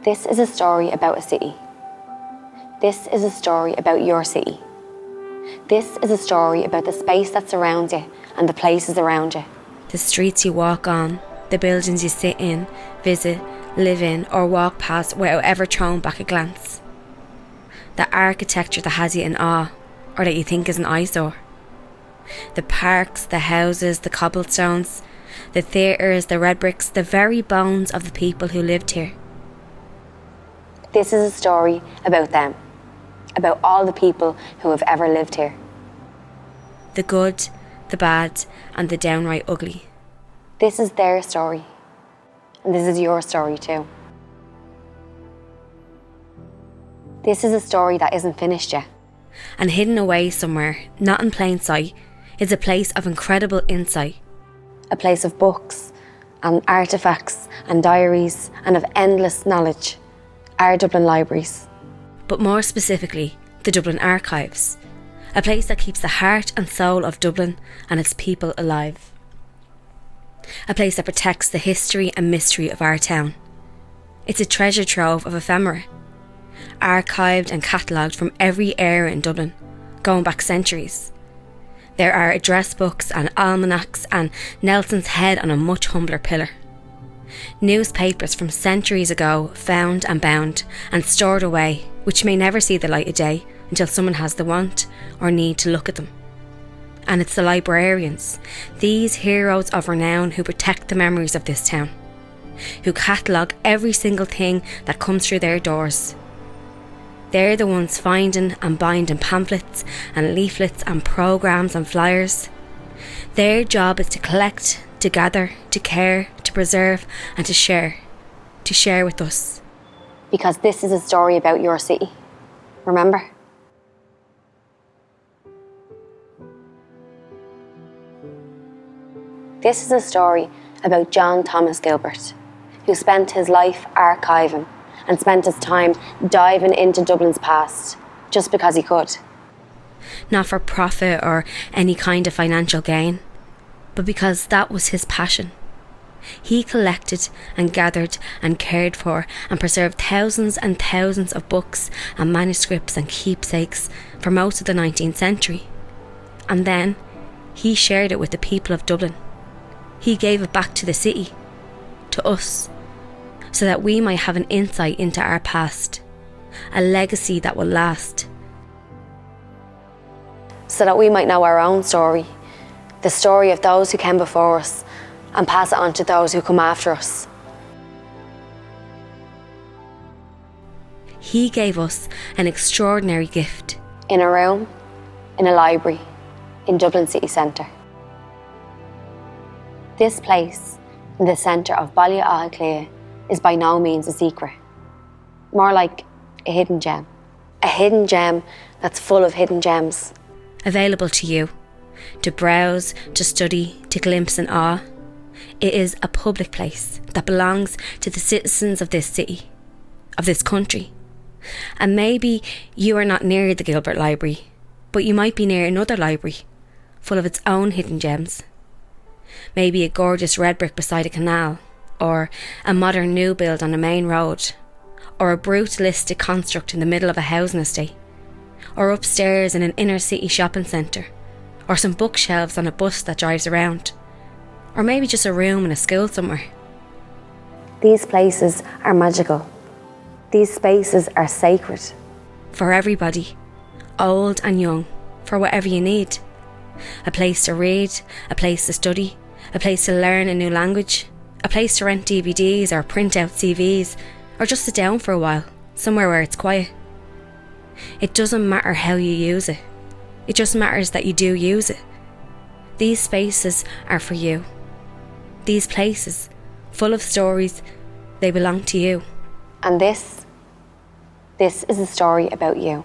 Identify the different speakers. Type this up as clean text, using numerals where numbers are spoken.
Speaker 1: This is a story about a city. This is a story about your city. This is a story about the space that surrounds you and the places around you.
Speaker 2: The streets you walk on, the buildings you sit in, visit, live in, or walk past without ever throwing back a glance. The architecture that has you in awe, or that you think is an eyesore. The parks, the houses, the cobblestones, the theatres, the red bricks, the very bones of the people who lived here.
Speaker 1: This is a story about them, about all the people who have ever lived here.
Speaker 2: The good, the bad, and the downright ugly.
Speaker 1: This is their story, and this is your story too. This is a story that isn't finished yet.
Speaker 2: And hidden away somewhere, not in plain sight, is a place of incredible insight.
Speaker 1: A place of books and artefacts and diaries and of endless knowledge. Our Dublin Libraries.
Speaker 2: But more specifically, the Dublin Archives. A place that keeps the heart and soul of Dublin and its people alive. A place that protects the history and mystery of our town. It's a treasure trove of ephemera, archived and catalogued from every era in Dublin, going back centuries. There are address books and almanacs and Nelson's head on a much humbler pillar. Newspapers from centuries ago found and bound and stored away, which may never see the light of day until someone has the want or need to look at them. And it's the librarians, these heroes of renown who protect the memories of this town, who catalogue every single thing that comes through their doors. They're the ones finding and binding pamphlets and leaflets and programmes and flyers. Their job is to collect, to gather, to care, to preserve and to share with us.
Speaker 1: Because this is a story about your city. Remember? This is a story about John Thomas Gilbert, who spent his life archiving and spent his time diving into Dublin's past, just because he could.
Speaker 2: Not for profit or any kind of financial gain, but because that was his passion. He collected and gathered and cared for and preserved thousands and thousands of books and manuscripts and keepsakes for most of the 19th century. And then he shared it with the people of Dublin. He gave it back to the city, to us, so that we might have an insight into our past, a legacy that will last.
Speaker 1: So that we might know our own story, the story of those who came before us, and pass it on to those who come after us.
Speaker 2: He gave us an extraordinary gift.
Speaker 1: In a room, in a library, in Dublin city centre. This place, in the centre of Ballymun, is by no means a secret. More like a hidden gem. A hidden gem that's full of hidden gems.
Speaker 2: Available to you, to browse, to study, to glimpse in awe. It is a public place that belongs to the citizens of this city, of this country. And maybe you are not near the Gilbert Library, but you might be near another library, full of its own hidden gems. Maybe a gorgeous red brick beside a canal, or a modern new build on a main road, or a brutalistic construct in the middle of a housing estate, or upstairs in an inner city shopping centre, or some bookshelves on a bus that drives around, or maybe just a room in a school somewhere.
Speaker 1: These places are magical. These spaces are sacred.
Speaker 2: For everybody, old and young, for whatever you need. A place to read, a place to study, a place to learn a new language, a place to rent DVDs or print out CVs, or just sit down for a while, somewhere where it's quiet. It doesn't matter how you use it. It just matters that you do use it. These spaces are for you. These places, full of stories, they belong to you.
Speaker 1: And this is a story about you.